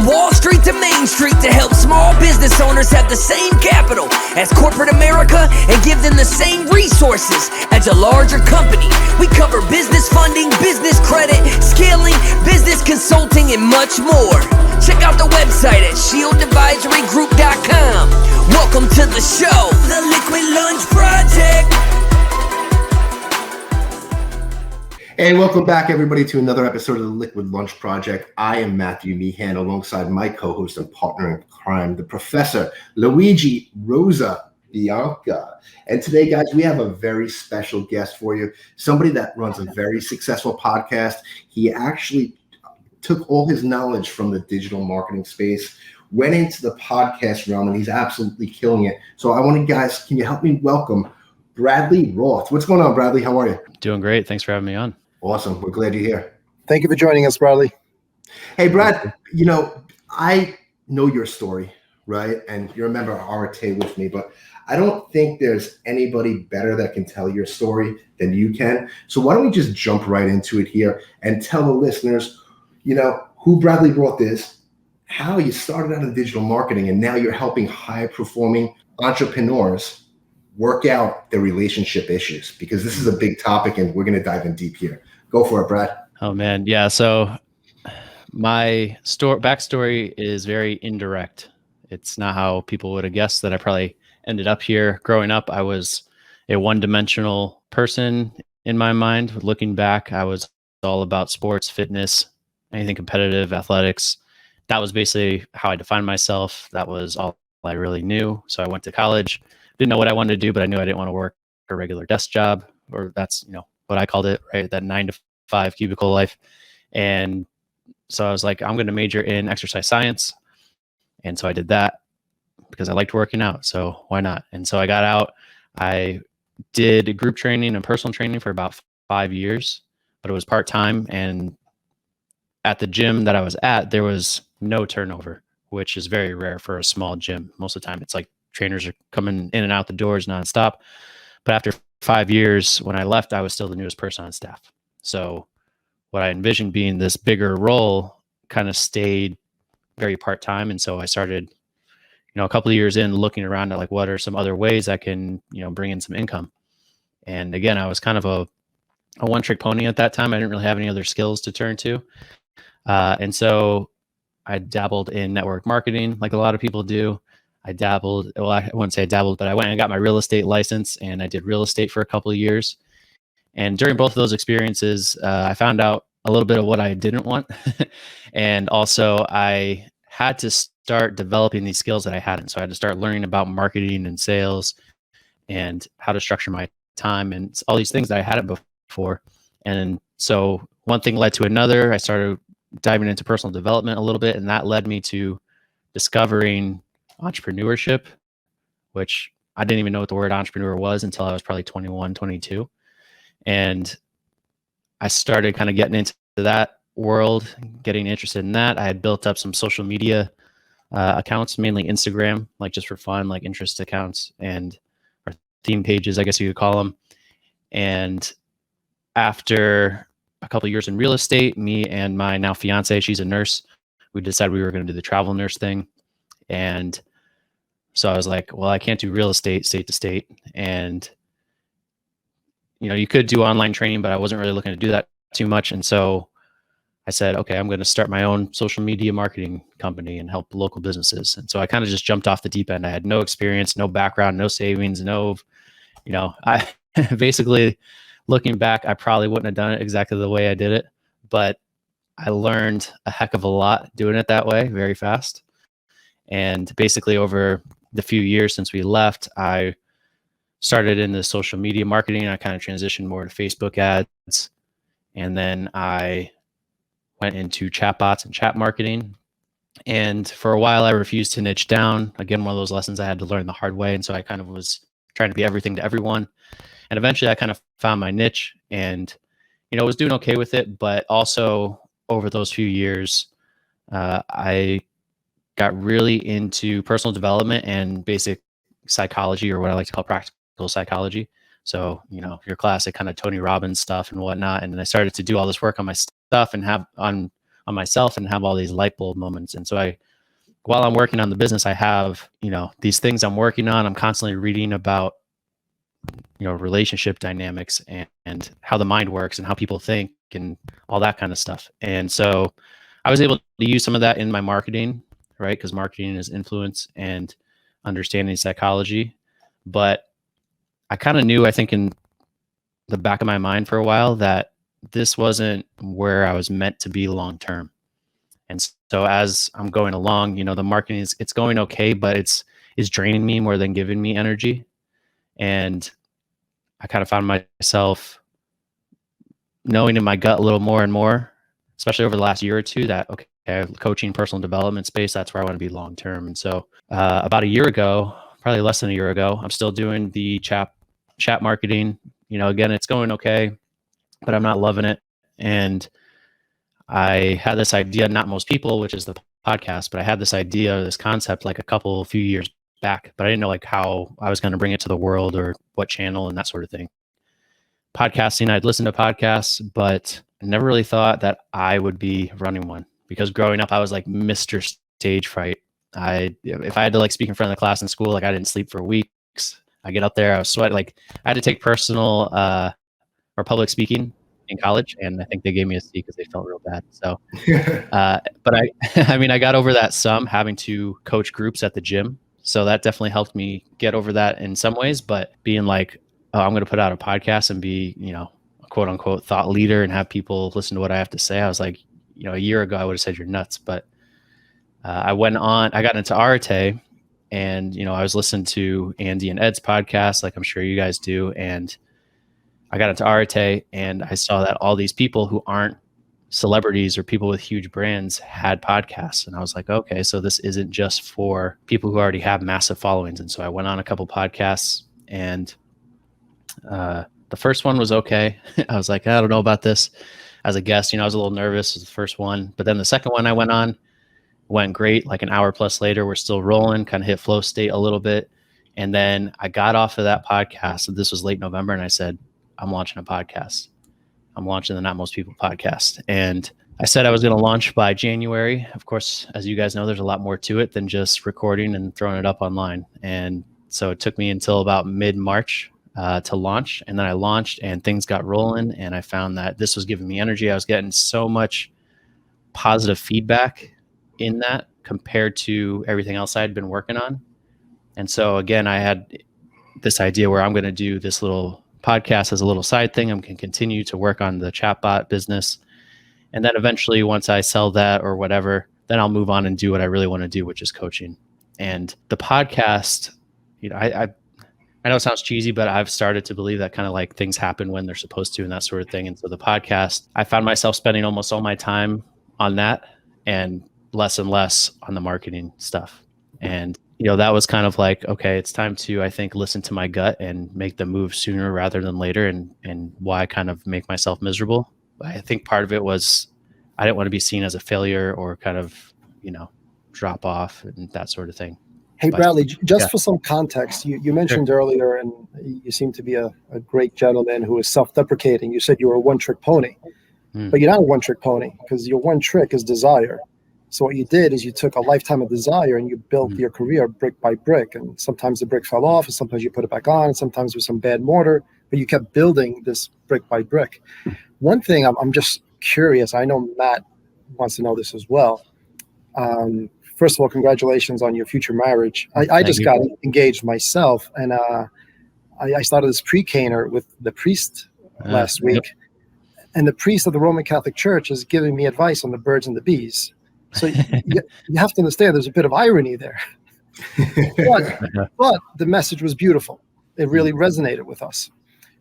Wall Street to Main Street to help small business owners have the same capital as corporate America and give them the same resources as a larger company. We cover business funding, business credit, scaling, business consulting, and much more. Check out the website at shieldadvisorygroup.com. Welcome to the show, The Liquid Lunch Project. And welcome back, everybody, to another episode of the Liquid Lunch Project. I am Matthew Meehan, alongside my co-host and partner in crime, the Professor Luigi Rosa Bianca. And today, guys, we have a very special guest for you, somebody that runs a very successful podcast. He actually took all his knowledge from the digital marketing space, went into the podcast realm, and he's absolutely killing it. So I want to, guys, can you help me welcome Bradley Roth? What's going on, Bradley? How are you? Doing great. Thanks for having me on. Awesome. We're glad you're here. Thank you for joining us, Bradley. Hey, Brad, I know your story, right? And you're a member of RTA with me, but I don't think there's anybody better that can tell your story than you can. So why don't we just jump right into it here and tell the listeners, who Bradley Roth is, how you started out in digital marketing, and now you're helping high-performing entrepreneurs work out their relationship issues, because this is a big topic and we're going to dive in deep here. Go for it, Brad. Oh, man. Yeah. So my backstory is very indirect. It's not how people would have guessed that I probably ended up here. Growing up, I was a one-dimensional person in my mind. Looking back, I was all about sports, fitness, anything competitive, athletics. That was basically how I defined myself. That was all I really knew. So I went to college, didn't know what I wanted to do, but I knew I didn't want to work a regular desk job, or that's, what I called it, right? That 9-to-5 cubicle life. And so I was like, I'm going to major in exercise science. And so I did that because I liked working out. So why not? And so I got out. I did group training and personal training for about 5 years, but it was part-time. And at the gym that I was at, there was no turnover, which is very rare for a small gym. Most of the time, it's like trainers are coming in and out the doors nonstop. But after 5 years, when I left, I was still the newest person on staff. So what I envisioned being this bigger role kind of stayed very part-time. And so I started, a couple of years in, looking around at like, what are some other ways I can, bring in some income. And again, I was kind of a one-trick pony at that time. I didn't really have any other skills to turn to. And so I dabbled in network marketing like a lot of people do. I wouldn't say I dabbled, but I went and got my real estate license, and I did real estate for a couple of years. And during both of those experiences, I found out a little bit of what I didn't want. And also I had to start developing these skills that I hadn't. So I had to start learning about marketing and sales and how to structure my time and all these things that I hadn't before. And so one thing led to another. I started diving into personal development a little bit, and that led me to discovering entrepreneurship, which I didn't even know what the word entrepreneur was until I was probably 21, 22. And I started kind of getting into that world, getting interested in that. I had built up some social media accounts, mainly Instagram, like just for fun, like interest accounts and or theme pages, I guess you could call them. And after a couple of years in real estate, me and my now fiance, she's a nurse, we decided we were going to do the travel nurse thing. And so I was like, well, I can't do real estate state to state. And, you could do online training, but I wasn't really looking to do that too much. And so I said, okay, I'm going to start my own social media marketing company and help local businesses. And so I kind of just jumped off the deep end. I had no experience, no background, no savings, I basically, looking back, I probably wouldn't have done it exactly the way I did it, but I learned a heck of a lot doing it that way very fast. And basically over the few years since we left, I started in the social media marketing. I kind of transitioned more to Facebook ads. And then I went into chatbots and chat marketing. And for a while, I refused to niche down. Again, one of those lessons I had to learn the hard way. And so I kind of was trying to be everything to everyone. And eventually I kind of found my niche and, was doing okay with it. But also over those few years, I got really into personal development and basic psychology, or what I like to call practical psychology. So, your classic kind of Tony Robbins stuff and whatnot. And then I started to do all this work on my stuff and have on on myself and have all these light bulb moments. And so while I'm working on the business, I have, these things I'm working on. I'm constantly reading about, relationship dynamics and how the mind works and how people think and all that kind of stuff. And so I was able to use some of that in my marketing, right? Because marketing is influence and understanding psychology. But I kind of knew, I think in the back of my mind for a while, that this wasn't where I was meant to be long term. And so as I'm going along, the marketing it's going okay, but it's draining me more than giving me energy. And I kind of found myself knowing in my gut a little more and more, especially over the last year or two, that, okay, coaching, personal development space, that's where I want to be long term. And so about a year ago, probably less than a year ago, I'm still doing the chat marketing. Again, it's going okay, but I'm not loving it. And I had this idea, not most people, which is the podcast, but I had this idea, this concept like a few years back, but I didn't know like how I was going to bring it to the world or what channel and that sort of thing. Podcasting, I'd listened to podcasts, but I never really thought that I would be running one, because growing up, I was like Mr. Stage Fright. If I had to like speak in front of the class in school, like I didn't sleep for weeks. I get up there, I was sweating. Like I had to take personal or public speaking in college, and I think they gave me a C because they felt real bad. So, but I got over that some having to coach groups at the gym. So that definitely helped me get over that in some ways. But being like, oh, I'm going to put out a podcast and be, a quote unquote thought leader and have people listen to what I have to say, I was like, a year ago I would have said you're nuts. But I got into Arte, and I was listening to Andy and Ed's podcast, like I'm sure you guys do, and I got into Arte, and I saw that all these people who aren't celebrities or people with huge brands had podcasts. And I was like, okay, so this isn't just for people who already have massive followings. And so I went on a couple podcasts, and the first one was okay. I was like, I don't know about this as a guest. I was a little nervous with the first one, but then the second one I went on went great. Like an hour plus later, we're still rolling, kind of hit flow state a little bit. And then I got off of that podcast. This was late November, and I said, I'm launching a podcast. I'm launching the Not Most People podcast. And I said I was going to launch by January. Of course, as you guys know, there's a lot more to it than just recording and throwing it up online. And so it took me until about mid-March to launch. And then I launched, and things got rolling, and I found that this was giving me energy. I was getting so much positive feedback in that compared to everything else I'd been working on. And so again, I had this idea where I'm going to do this little podcast as a little side thing. I'm going to continue to work on the chatbot business. And then eventually, once I sell that or whatever, then I'll move on and do what I really want to do, which is coaching. And the podcast, I know it sounds cheesy, but I've started to believe that kind of like things happen when they're supposed to and that sort of thing. And so the podcast, I found myself spending almost all my time on that and less on the marketing stuff. And that was kind of like, okay, it's time to, I think, listen to my gut and make the move sooner rather than later, and why kind of make myself miserable. I think part of it was I didn't want to be seen as a failure or kind of, drop off and that sort of thing. Hey, Bradley, just for some context, you mentioned earlier, and you seem to be a great gentleman who is self-deprecating. You said you were a one-trick pony, but you're not a one-trick pony, because your one trick is desire. So what you did is you took a lifetime of desire and you built your career brick by brick. And sometimes the brick fell off, and sometimes you put it back on, and sometimes with some bad mortar, but you kept building this brick by brick. One thing I'm just curious, I know Matt wants to know this as well. First of all, congratulations on your future marriage. I just got engaged myself, and I started this pre-caner with the priest last week. And the priest of the Roman Catholic Church is giving me advice on the birds and the bees. So you have to understand there's a bit of irony there. but the message was beautiful. It really resonated with us.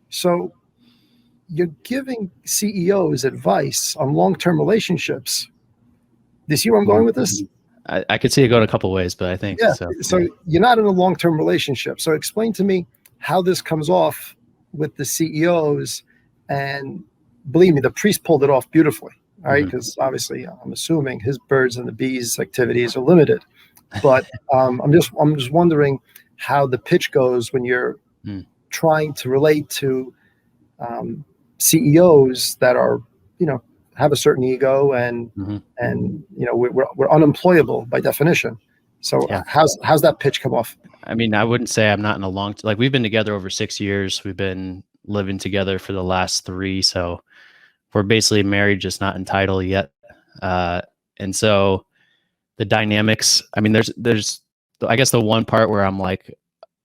So you're giving CEOs advice on long-term relationships. Do you see where I'm going with this? I could see it going a couple ways, but I think so. So you're not in a long-term relationship. So explain to me how this comes off with the CEOs. And believe me, the priest pulled it off beautifully. All right, because obviously I'm assuming his birds and the bees activities are limited, but I'm just wondering how the pitch goes when you're trying to relate to CEOs that are have a certain ego, and we're unemployable by definition. So Yeah. how's that pitch come off? I mean, I wouldn't say I'm not in a long, like we've been together over 6 years. We've been living together for the last 3. So we're basically married, just not entitled yet. And so the dynamics, I mean, there's, I guess the one part where I'm like,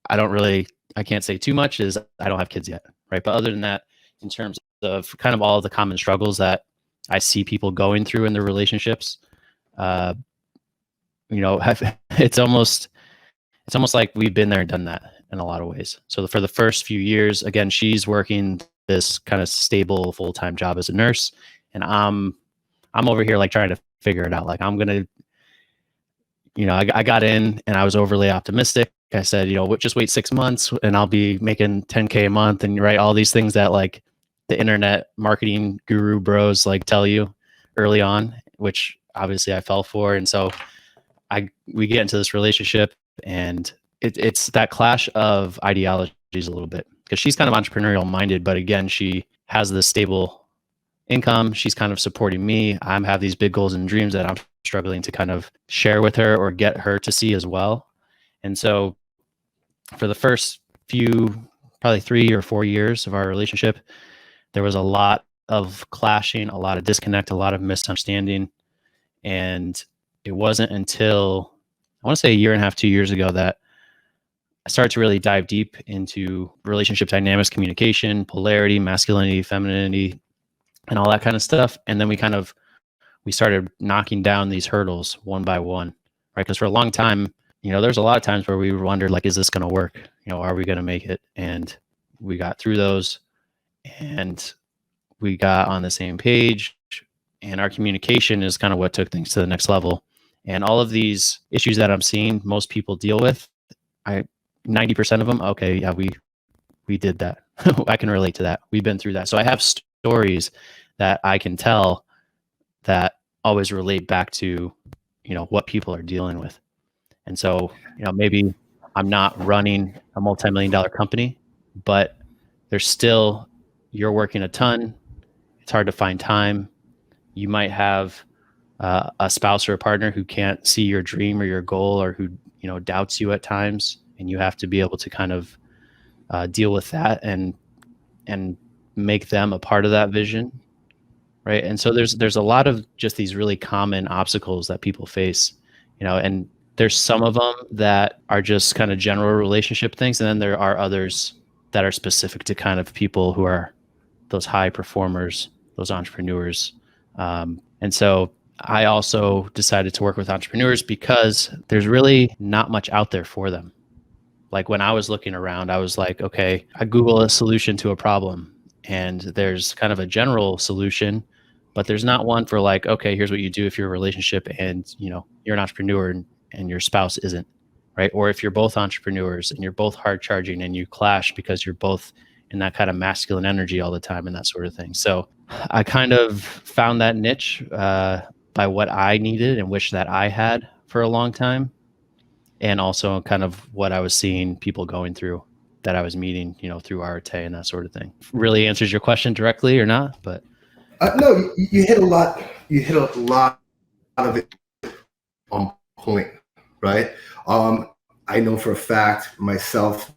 I can't say too much is I don't have kids yet. Right. But other than that, in terms of kind of all of the common struggles that I see people going through in their relationships, it's almost like we've been there and done that in a lot of ways. So for the first few years, again, she's working this kind of stable full-time job as a nurse, and I'm over here like trying to figure it out. Like I'm gonna, I got in and I was overly optimistic. I said, just wait 6 months and I'll be making $10K a month, and right, all these things that like the internet marketing guru bros like tell you early on, which obviously I fell for. And so we get into this relationship, and it's that clash of ideologies a little bit, because she's kind of entrepreneurial minded, but again, she has this stable income. She's kind of supporting me. I have these big goals and dreams that I'm struggling to kind of share with her or get her to see as well. And so for the first few, probably 3 or 4 years of our relationship, there was a lot of clashing, a lot of disconnect, a lot of misunderstanding. And it wasn't until, I want to say a year and a half, 2 years ago, that I started to really dive deep into relationship dynamics, communication, polarity, masculinity, femininity, and all that kind of stuff. And then we started knocking down these hurdles one by one, right? Because for a long time, there's a lot of times where we wondered, like, is this going to work? Are we going to make it? And we got through those, and we got on the same page, and our communication is kind of what took things to the next level. And all of these issues that I'm seeing most people deal with, 90% of them, okay, yeah, we did that. I can relate to that. We've been through that. So I have stories that I can tell that always relate back to, what people are dealing with. And so, maybe I'm not running a multi-million-dollar company, but there's still, you're working a ton. It's hard to find time. You might have a spouse or a partner who can't see your dream or your goal, or who, doubts you at times, and you have to be able to kind of deal with that and make them a part of that vision. Right. And so there's a lot of just these really common obstacles that people face, and there's some of them that are just kind of general relationship things. And then there are others that are specific to kind of people who are those high performers, those entrepreneurs. And so I also decided to work with entrepreneurs because there's really not much out there for them. Like when I was looking around, I was like, okay, I Google a solution to a problem, and there's kind of a general solution, but there's not one for like, okay, here's what you do if you're a relationship and, you're an entrepreneur and your spouse isn't, right? Or if you're both entrepreneurs and you're both hard charging and you clash because you're both in that kind of masculine energy all the time and that sort of thing. So I kind of found that niche by what I needed and wish that I had for a long time. And also kind of what I was seeing people going through that I was meeting, through RTA and that sort of thing. Really answers your question directly or not, but. No, you hit a lot. You hit a lot of it on point, right? I know for a fact, myself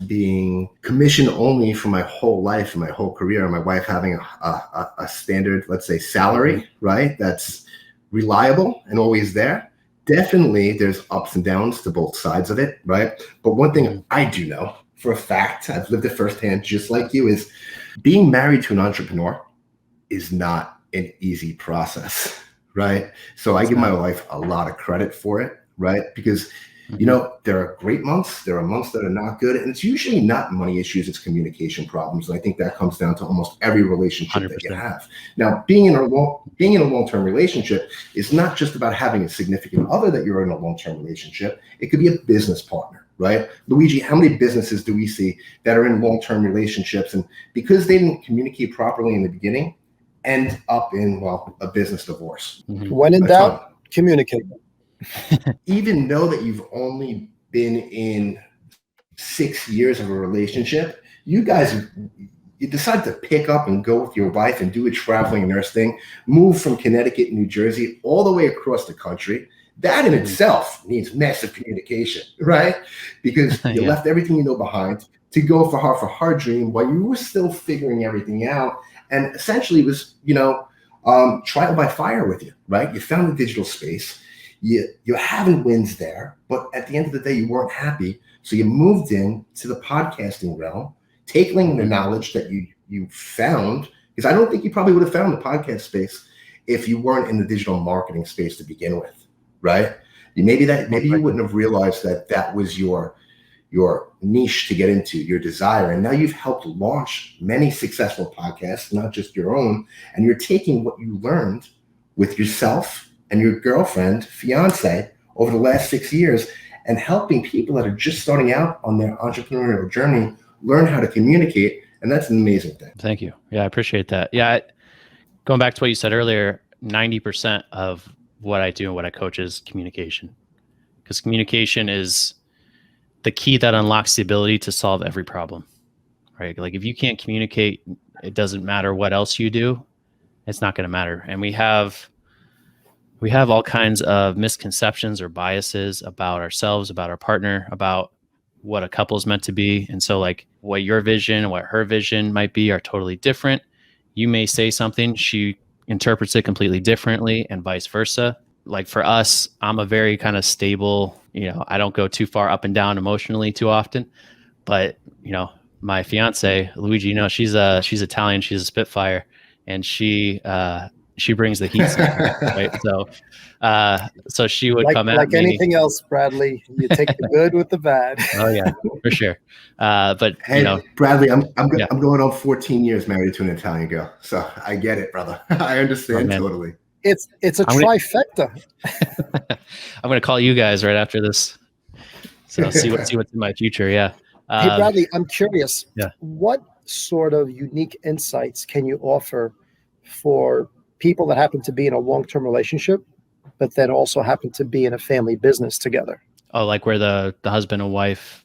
being commission only for my whole life and my whole career, and my wife having a standard, let's say, salary, right? That's reliable and always there. Definitely, there's ups and downs to both sides of it, right? But one thing I do know for a fact, I've lived it firsthand, just like you, is being married to an entrepreneur is not an easy process, right? So I give my wife a lot of credit for it, right? Because, there are great months, there are months that are not good, and it's usually not money issues, it's communication problems. And I think that comes down to almost every relationship 100%. That you have. Now, being in a long-term relationship is not just about having a significant other that you're in a long-term relationship. It could be a business partner, right? Luigi, how many businesses do we see that are in long-term relationships, and because they didn't communicate properly in the beginning, end up in, a business divorce? When in doubt, communicate. Even though that you've only been in 6 years of a relationship, you guys you decided to pick up and go with your wife and do a traveling nurse thing, move from Connecticut, New Jersey, all the way across the country. That in itself needs massive communication, right? Because you Yeah. left everything you know behind to go for her dream while you were still figuring everything out. And essentially it was, trial by fire with you, right? You found the digital space. You're having wins there, but at the end of the day, you weren't happy. So you moved in to the podcasting realm, taking the knowledge that you found, because I don't think you probably would have found the podcast space if you weren't in the digital marketing space to begin with, right? Maybe you wouldn't have realized that was your niche to get into, your desire. And now you've helped launch many successful podcasts, not just your own, and you're taking what you learned with yourself and your girlfriend, fiance, over the last 6 years and helping people that are just starting out on their entrepreneurial journey learn how to communicate. And that's an amazing thing. Thank you. Yeah, I appreciate that. Yeah, going back to what you said earlier, 90% of what I do and what I coach is communication, because communication is the key that unlocks the ability to solve every problem, right? Like if you can't communicate, it doesn't matter what else you do, it's not going to matter. And we have all kinds of misconceptions or biases about ourselves, about our partner, about what a couple is meant to be. And so like what your vision and what her vision might be are totally different. You may say something, she interprets it completely differently, and vice versa. Like for us, I'm a very kind of stable, I don't go too far up and down emotionally too often, but my fiance, Luigi, she's Italian, she's a Spitfire, and she brings the heat, right? So she would come at me. Like anything else, Bradley, you take the good with the bad. Oh yeah, for sure. But hey, Bradley, I'm going on 14 years married to an Italian girl, so I get it, brother. I understand totally. It's a trifecta. I'm going to call you guys right after this, so see what's in my future. Yeah. Hey Bradley, I'm curious. Yeah. What sort of unique insights can you offer for people that happen to be in a long-term relationship, but then also happen to be in a family business together? Oh, like where the husband and wife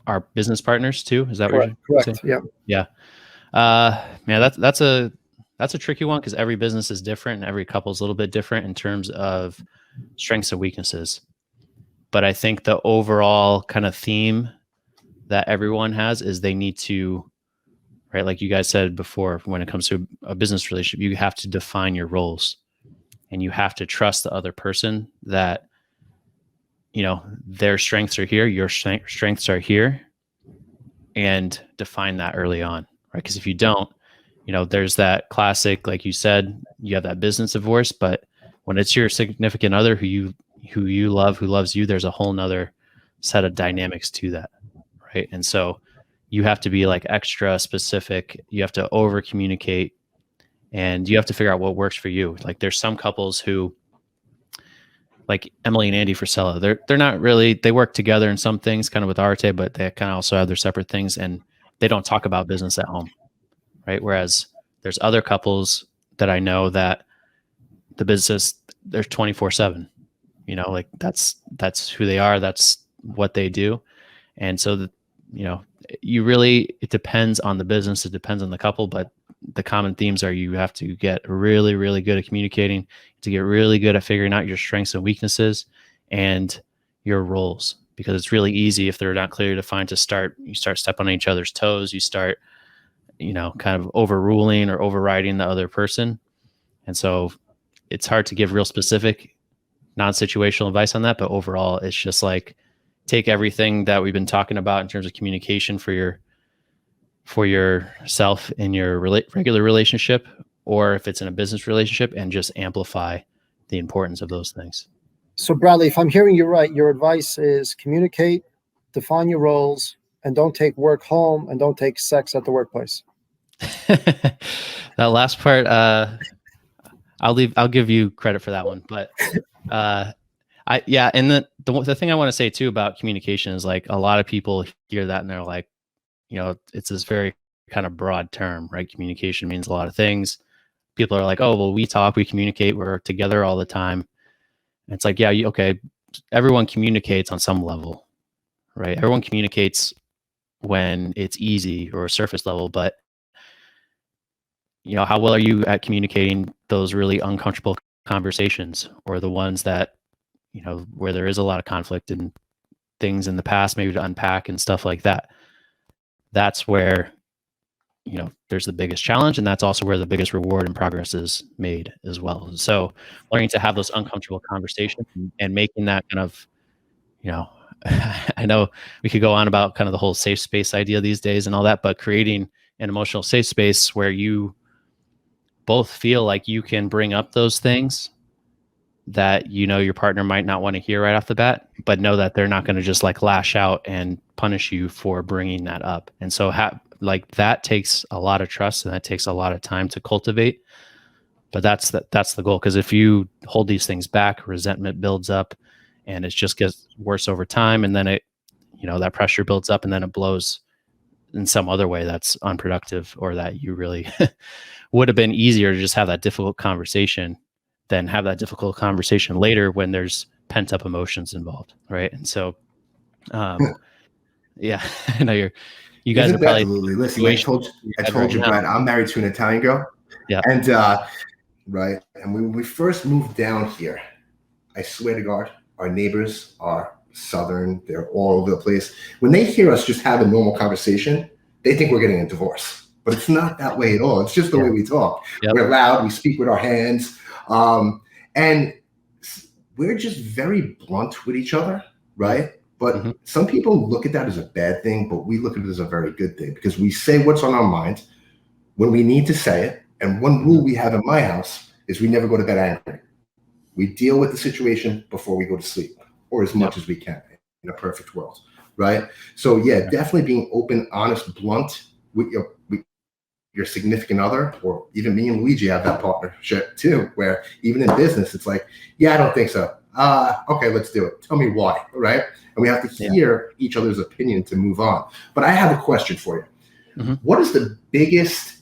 are business partners too? Is that correct? What you're Correct. saying? Yeah. Man, that's a tricky one, because every business is different and every couple is a little bit different in terms of strengths and weaknesses. But I think the overall kind of theme that everyone has is they need to, right? Like you guys said before, when it comes to a business relationship, you have to define your roles, and you have to trust the other person that, their strengths are here, your strengths are here, and define that early on, right? Because if you don't, there's that classic, like you said, you have that business divorce, but when it's your significant other who you love, who loves you, there's a whole nother set of dynamics to that, right? And so you have to be like extra specific. You have to over communicate, and you have to figure out what works for you. Like there's some couples who, like Emily and Andy Frisella, they're not really, they work together in some things kind of with Arte, but they kind of also have their separate things, and they don't talk about business at home, right? Whereas there's other couples that I know that the business, they're 24/7, like that's who they are. That's what they do. And so, it depends on the business. It depends on the couple, but the common themes are you have to get really, really good at communicating, to get really good at figuring out your strengths and weaknesses and your roles, because it's really easy if they're not clearly defined you start stepping on each other's toes. You start, kind of overruling or overriding the other person. And so it's hard to give real specific non-situational advice on that. But overall, it's just like, take everything that we've been talking about in terms of communication for yourself in your regular relationship, or if it's in a business relationship, and just amplify the importance of those things. So Bradley, if I'm hearing you right, your advice is communicate, define your roles, and don't take work home, and don't take sex at the workplace. That last part, I'll give you credit for that one, but and the thing I want to say too about communication is, like, a lot of people hear that and they're like, it's this very kind of broad term, right? Communication means a lot of things. People are like, oh, well, we talk, we communicate, we're together all the time. And it's like, yeah, okay, everyone communicates on some level, right? Everyone communicates when it's easy or surface level, but how well are you at communicating those really uncomfortable conversations, or the ones that, where there is a lot of conflict and things in the past maybe to unpack and stuff like that. That's where, there's the biggest challenge, and that's also where the biggest reward and progress is made as well. So learning to have those uncomfortable conversations and making that kind of, I know we could go on about kind of the whole safe space idea these days and all that, but creating an emotional safe space where you both feel like you can bring up those things that your partner might not want to hear right off the bat, but know that they're not going to just like lash out and punish you for bringing that up. And so that takes a lot of trust, and that takes a lot of time to cultivate. But that's the goal, because if you hold these things back, resentment builds up, and it just gets worse over time, and then it, that pressure builds up, and then it blows in some other way that's unproductive, or that you really would have been easier to just have that difficult conversation than have that difficult conversation later when there's pent up emotions involved, right? And so, yeah, I know you guys are probably absolutely. Listen, I told you, Brad, I'm married to an Italian girl. Yeah. And right. And when we first moved down here, I swear to God, our neighbors are Southern. They're all over the place. When they hear us just have a normal conversation, they think we're getting a divorce. But it's not that way at all. It's just the way we talk. Yep. We're loud. We speak with our hands. And we're just very blunt with each other, right? But some people look at that as a bad thing, but we look at it as a very good thing, because we say what's on our mind when we need to say it. And one rule we have in my house is we never go to bed angry. We deal with the situation before we go to sleep, or as much as we can in a perfect world, right? So yeah, definitely being open, honest, blunt with your significant other, or even me and Luigi have that partnership too, where even in business, it's like, yeah, I don't think so. Okay, let's do it. Tell me why, right? And we have to hear each other's opinion to move on. But I have a question for you. What is the biggest,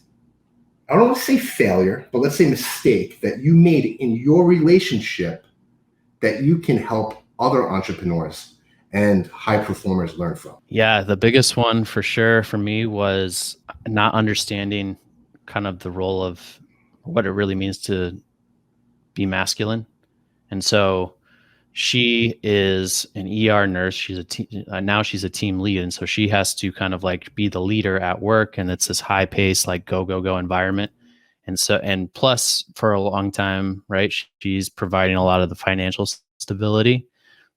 I don't want to say failure, but let's say mistake that you made in your relationship that you can help other entrepreneurs and high performers learn from? Yeah, the biggest one for sure for me was not understanding kind of the role of what it really means to be masculine. And so she is an ER nurse. She's now she's a team lead. And so she has to kind of like be the leader at work. And it's this high pace, like go environment. And so, and plus for a long time, right, she's providing a lot of the financial stability.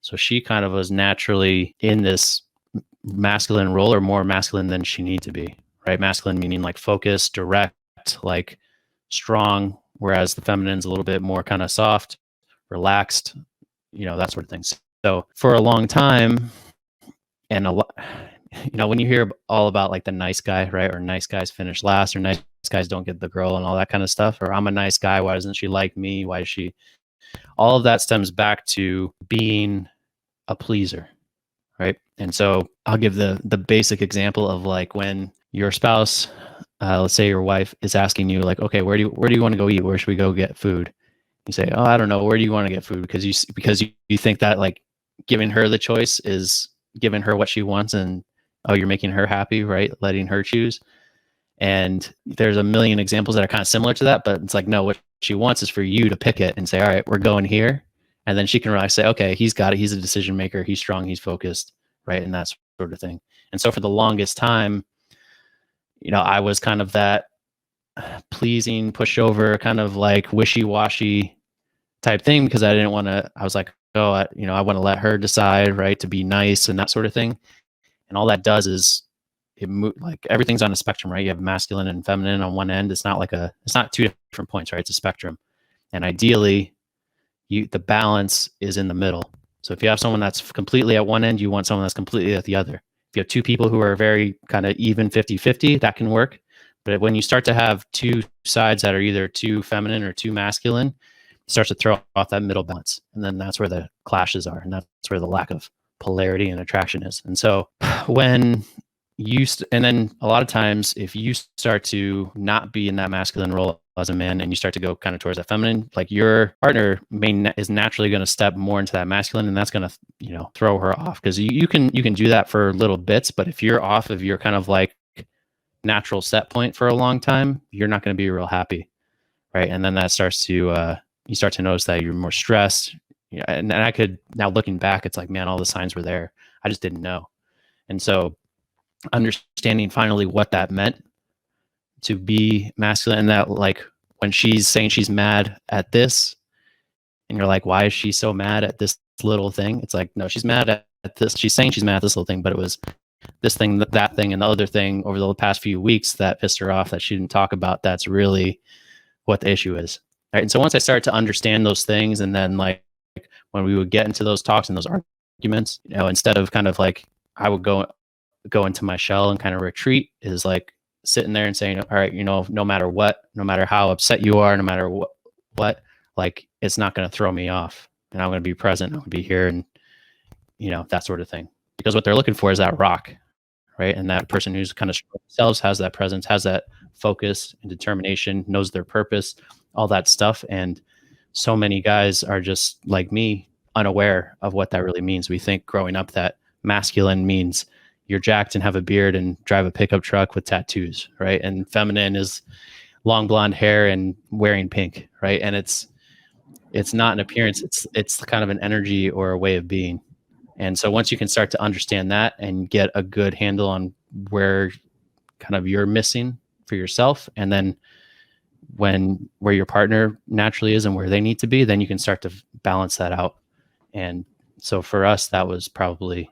So she kind of was naturally in this masculine role, or more masculine than she needed to be, right? Masculine meaning like focused, direct, like strong, whereas the feminine's a little bit more kind of soft, relaxed, that sort of thing. So for a long time, and a lot, when you hear all about like the nice guy, right? Or nice guys finish last, or nice guys don't get the girl, and all that kind of stuff, or I'm a nice guy, why doesn't she like me? Why is she? All of that stems back to being a pleaser, right? And so I'll give the basic example of like when your spouse, let's say your wife, is asking you like, okay, where do you want to go eat? Where should we go get food? You say, oh, I don't know. Where do you want to get food? Because you think that like giving her the choice is giving her what she wants, and you're making her happy, right? Letting her choose. And there's a million examples that are kind of similar to that, but it's like, no, what she wants is for you to pick it and say, all right, we're going here. And then she can really say, okay, he's got it. He's a decision maker. He's strong. He's focused, right? And that sort of thing. And so for the longest time, I was kind of that pleasing, pushover, kind of like wishy-washy type thing, because I was like, I want to let her decide, right? To be nice and that sort of thing. And all that does is like everything's on a spectrum, right? You have masculine and feminine on one end. It's not two different points, right? It's a spectrum. And ideally, the balance is in the middle. So if you have someone that's completely at one end, you want someone that's completely at the other. If you have two people who are very kind of even 50-50, that can work. But when you start to have two sides that are either too feminine or too masculine, it starts to throw off that middle balance. And then that's where the clashes are. And that's where the lack of polarity and attraction is. And so when and then a lot of times, if you start to not be in that masculine role as a man, and you start to go kind of towards that feminine, like your partner is naturally going to step more into that masculine, and that's going to, throw her off, because you can do that for little bits. But if you're off of your kind of like natural set point for a long time, you're not going to be real happy. Right. And then that starts to, you start to notice that you're more stressed. Yeah. And I could, now looking back, it's like, man, all the signs were there. I just didn't know. And so understanding finally what that meant to be masculine, and that like when she's saying she's mad at this, and you're like, why is she so mad at this little thing? It's like, no, she's mad at this. She's saying she's mad at this little thing, but it was this thing, that thing, and the other thing over the past few weeks that pissed her off that she didn't talk about. That's really what the issue is. Right. And so once I started to understand those things, and then like when we would get into those talks and those arguments, you know, instead of kind of like, I would go into my shell and kind of retreat, is like sitting there and saying, all right, you know, no matter what, no matter how upset you are, no matter what, like, it's not going to throw me off, and I'm going to be present. I'm going to be here, and, you know, that sort of thing. Because what they're looking for is that rock, right? And that person who's kind of themselves, has that presence, has that focus and determination, knows their purpose, all that stuff. And so many guys are just like me, unaware of what that really means. We think growing up that masculine means you're jacked and have a beard and drive a pickup truck with tattoos, right? And feminine is long blonde hair and wearing pink, right? And it's not an appearance, it's kind of an energy or a way of being. And so once you can start to understand that and get a good handle on where kind of you're missing for yourself, and then where your partner naturally is and where they need to be, then you can start to balance that out. And so for us, that was probably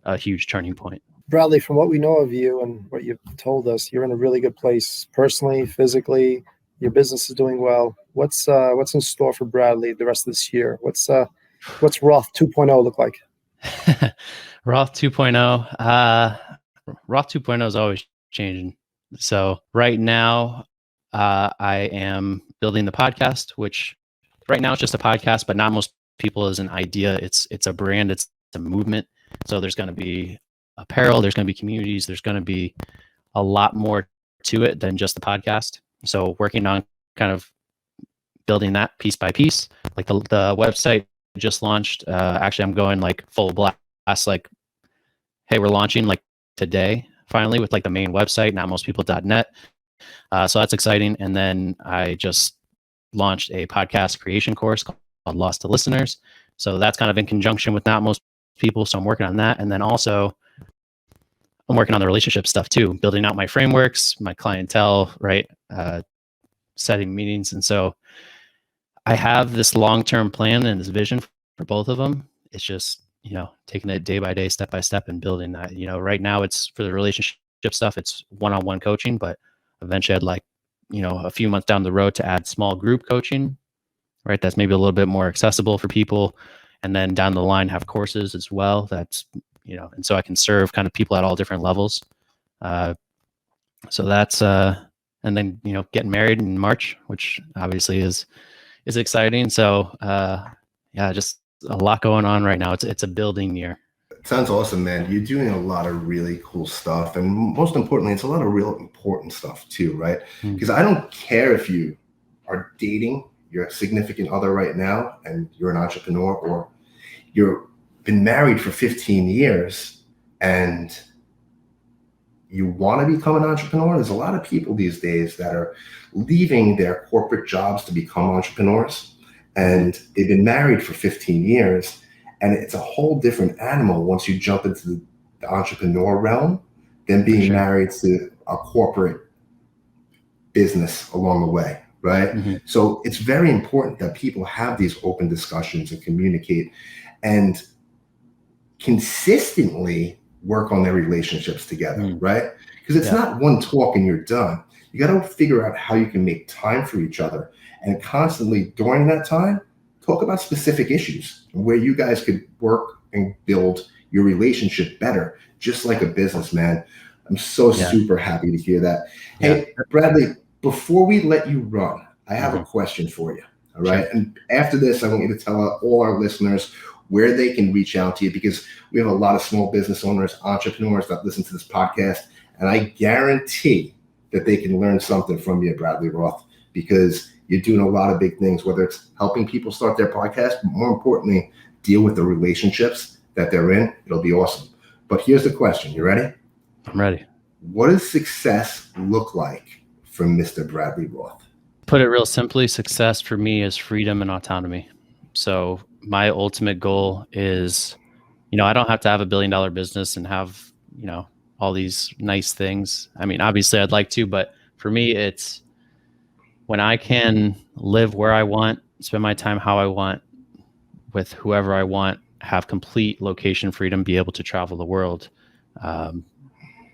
a huge turning point. Bradley, from what we know of you and what you've told us, you're in a really good place personally, physically. Your business is doing well. What's in store for Bradley the rest of this year? What's Roth 2.0 look like? Roth 2.0. Roth 2.0 is always changing. So right now, I am building the podcast, which right now it's just a podcast, but not most people is an idea. It's a brand. It's a movement. So there's going to be apparel. There's going to be communities. There's going to be a lot more to it than just the podcast. So working on kind of building that piece by piece. Like the website just launched. Actually, I'm going like full blast. Like, hey, we're launching like today finally with like the main website, notmostpeople.net. So that's exciting. And then I just launched a podcast creation course called Lost to Listeners. So that's kind of in conjunction with Not Most People. So I'm working on that. And then also I'm working on the relationship stuff too, building out my frameworks, my clientele, right? Setting meetings. And so I have this long-term plan and this vision for both of them. It's just, you know, taking it day by day, step by step, and building that. You know, right now it's for the relationship stuff, it's one-on-one coaching, but eventually I'd like, you know, a few months down the road to add small group coaching, right? That's maybe a little bit more accessible for people. And then down the line have courses as well. That's, you know, and so I can serve kind of people at all different levels. So that's, and then, you know, getting married in March, which obviously is exciting. So, yeah, just a lot going on right now. It's a building year. Sounds awesome, man. You're doing a lot of really cool stuff. And most importantly, it's a lot of real important stuff too, right? Because I don't care if you are dating your significant other right now and you're an entrepreneur, or you've been married for 15 years and you want to become an entrepreneur. There's a lot of people these days that are leaving their corporate jobs to become entrepreneurs, and they've been married for 15 years. And it's a whole different animal once you jump into the entrepreneur realm than being married to a corporate business along the way, right? So it's very important that people have these open discussions and communicate and consistently work on their relationships together, right? Because it's not one talk and you're done. You got to figure out how you can make time for each other, and constantly during that time, talk about specific issues where you guys could work and build your relationship better, just like a business, man. I'm so super happy to hear that. Hey, Bradley, before we let you run, I have a question for you. All right. And after this, I want you to tell all our listeners where they can reach out to you, because we have a lot of small business owners, entrepreneurs that listen to this podcast. And I guarantee that they can learn something from you, Bradley Roth, because you're doing a lot of big things, whether it's helping people start their podcast, but more importantly, deal with the relationships that they're in. It'll be awesome. But here's the question. You ready? I'm ready. what does success look like for Mr. Bradley Roth? Put it real simply, success for me is freedom and autonomy. So my ultimate goal is, I don't have to have $1 billion business and have, all these nice things. I mean, obviously I'd like to, but for me, it's when I can live where I want, spend my time how I want, with whoever I want, have complete location freedom, be able to travel the world.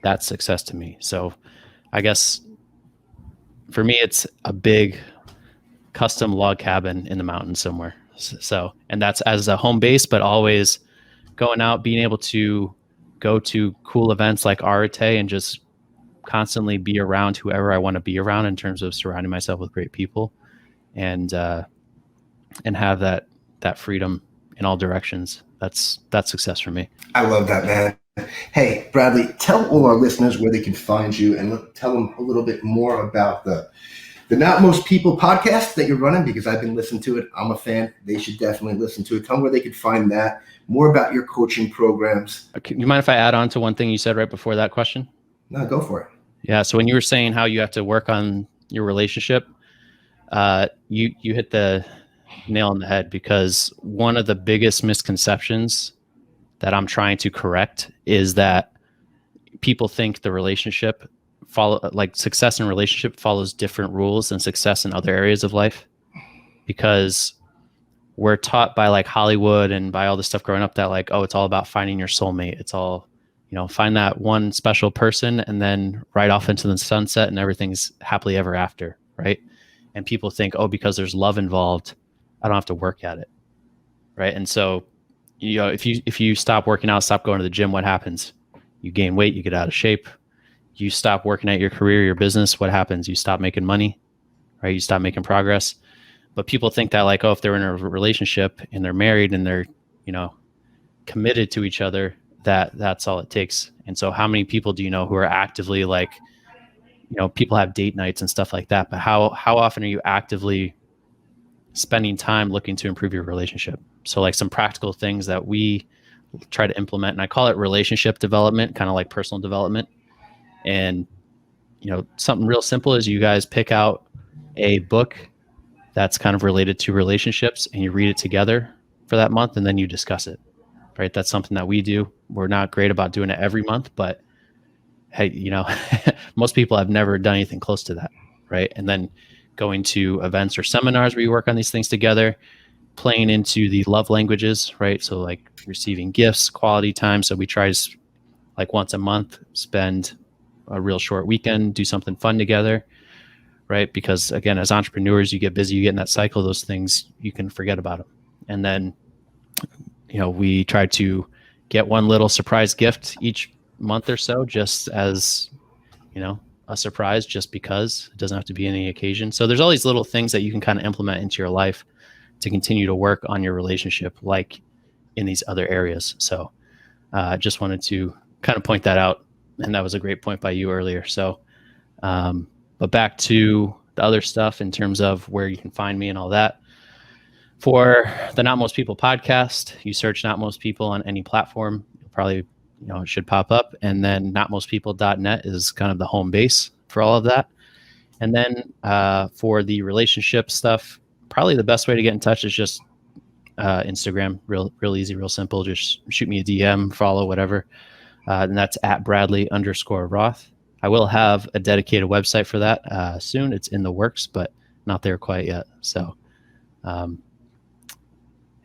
That's success to me. So I guess for me, it's a big custom log cabin in the mountains somewhere. So, and that's as a home base, but always going out, being able to go to cool events like Arete and just constantly be around whoever I want to be around in terms of surrounding myself with great people, and have that freedom in all directions. That's success for me. I love that, man. Hey, Bradley, tell all our listeners where they can find you, and tell them a little bit more about the Not Most People podcast that you're running, because I've been listening to it. I'm a fan. They should definitely listen to it. Tell them where they can find that, more about your coaching programs. You mind if I add on to one thing you said right before that question? No, go for it. Yeah. So when you were saying how you have to work on your relationship, you hit the nail on the head, because one of the biggest misconceptions that I'm trying to correct is that people think the relationship success in relationship follows different rules than success in other areas of life, because we're taught by like Hollywood and by all this stuff growing up that like, oh, it's all about finding your soulmate. It's all, find that one special person and then ride off into the sunset and everything's happily ever after. Right. And people think, oh, because there's love involved, I don't have to work at it. Right. And so, if you stop working out, stop going to the gym, what happens? You gain weight, you get out of shape. You stop working at your career, your business, what happens? You stop making money, right? You stop making progress. But people think that like, oh, if they're in a relationship and they're married and they're, committed to each other, that's all it takes. And so how many people do you know who are actively like, people have date nights and stuff like that, but how often are you actively spending time looking to improve your relationship? So like some practical things that we try to implement, and I call it relationship development, kind of like personal development. And, something real simple is you guys pick out a book that's kind of related to relationships and you read it together for that month, and then you discuss it, right? That's something that we do. We're not great about doing it every month, but hey, most people have never done anything close to that, right? And then going to events or seminars where you work on these things together, playing into the love languages, right? So like receiving gifts, quality time. So we try to like once a month, spend a real short weekend, do something fun together, right? Because again, as entrepreneurs, you get busy, you get in that cycle, those things, you can forget about them. And then, we try to get one little surprise gift each month or so, just as, a surprise, just because it doesn't have to be any occasion. So there's all these little things that you can kind of implement into your life to continue to work on your relationship, like in these other areas. So just wanted to kind of point that out. And that was a great point by you earlier. So, but back to the other stuff in terms of where you can find me and all that. For the Not Most People podcast, you search Not Most People on any platform, you'll probably, it should pop up. And then notmostpeople.net is kind of the home base for all of that. And then for the relationship stuff, probably the best way to get in touch is just Instagram, real easy, real simple. Just shoot me a DM, follow, whatever. And that's at Bradley_Roth. I will have a dedicated website for that soon. It's in the works, but not there quite yet. So,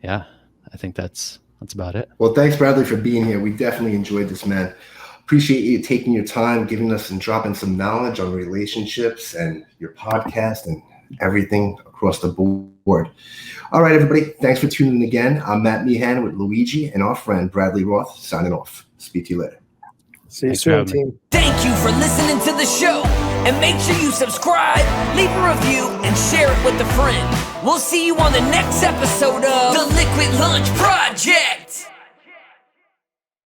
yeah, I think that's about it. Well, thanks, Bradley, for being here. We definitely enjoyed this, man. Appreciate you taking your time, giving us and dropping some knowledge on relationships and your podcast and everything across the board. All right, everybody. Thanks for tuning in again. I'm Matt Meehan with Luigi and our friend Bradley Roth signing off. Speak to you later. See you soon, team. Thank you for listening to the show. And make sure you subscribe, leave a review, and share it with a friend. We'll see you on the next episode of The Liquid Lunch Project.